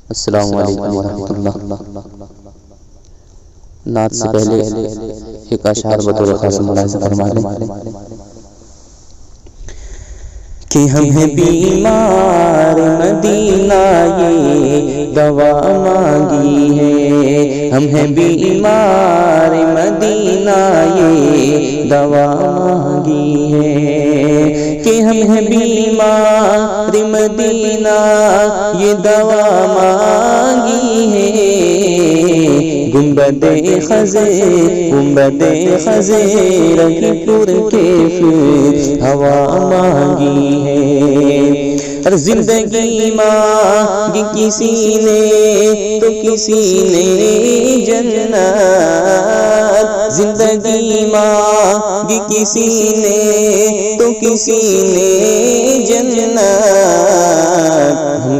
السلام علیکم ورحمۃ اللہ۔ نعت سے پہلے ایک اشعار بطور خاص ملاحظہ فرما لیں کہ ہم ہیں بیمار مدینہ یہ دوا مانگی ہے، ہم ہیں بیمار مدینہ یہ دوا مانگی ہے، کہ ہم ہیں بیمار مدینہ یہ دوا مانگی ہے، گنبد خضیر کی پر کیف ہوا مانگی ہے، اور زندگی مانگی کسی نے تو کسی نے جنت، زندگی مانگی کسی نے تو کسی نے جنت، ہم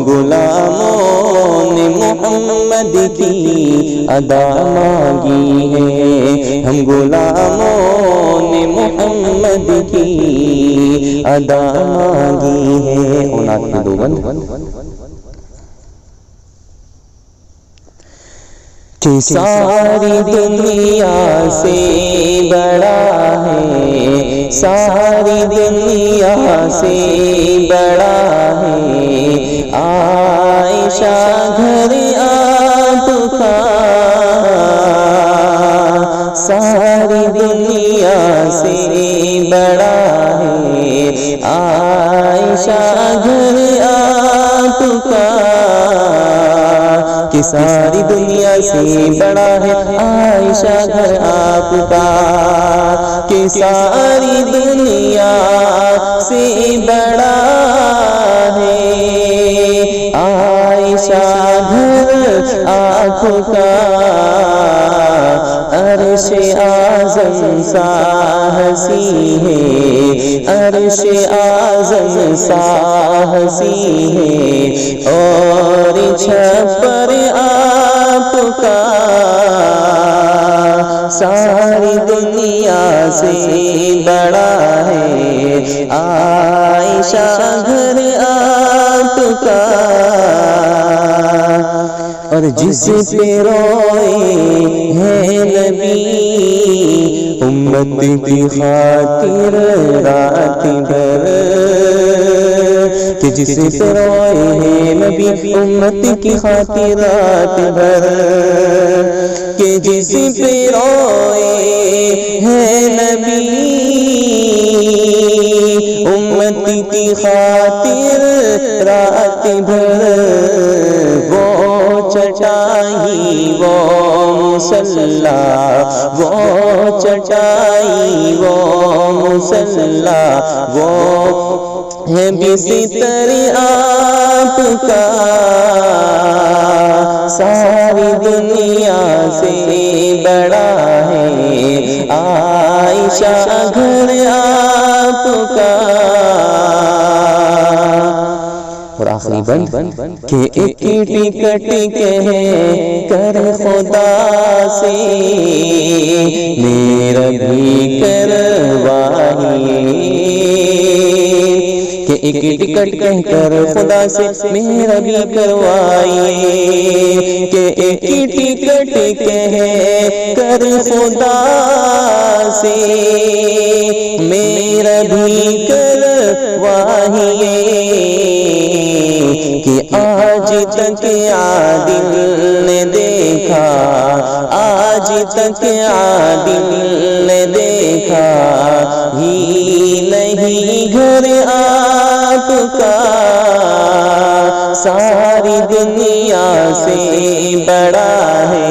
غلاموں نے محمد کی ادا مانگی ہے، ہم غلاموں نے محمد کی ادا مانگی ہے۔ اولاد کے دو بند کہ ساری دنیا سے بڑا ہے، ساری دنیا سے بڑا ہے عائشہ گھر آپ کا، ساری دنیا سے بڑا ہے عائشہ گھر آپ کا، کہ ساری دنیا سے بڑا ہے عائشہ گھر آپ کا، کہ ساری دنیا سے بڑا ہے عائشہ گھر آپ کا، عرش اعظم سا ہنسی ہے، عرش اعظم سا ہنسی ہے، اور چھپر آپ کا، ساری دنیا سے بڑا ہے عائشہ گھر آپ کا، اور جس پہ روئے ہیں نبی امت کی خاطر رات بھر، کہ جس پہ روئے ہیں نبی امت کی خاطر رات بھر، کہ جس پہ روئے ہیں نبی امت کی خاطر رات بھر، وہ چٹائی وہ مصلی، وہ چٹائی وہ مصلی، وہ ہے بستر آپ کا، ساری دنیا سے بڑا ہے عائشہ گھر آپ کا، اور آخری بند کہ ایک ٹکٹ کہہ کر خدا سے میرا بھی کروائیے، کہ ایک ٹکٹ کہہ کر خدا سے میرا بھی کروائیے، کہ ایک ٹکٹ کہہ کر خدا سے میرا بھی کروائیے، کہ آج تک عادل نے دیکھا، آج تک عادل نے دیکھا ہی نہیں گھر آپ کا، ساری دنیا سے بڑا ہے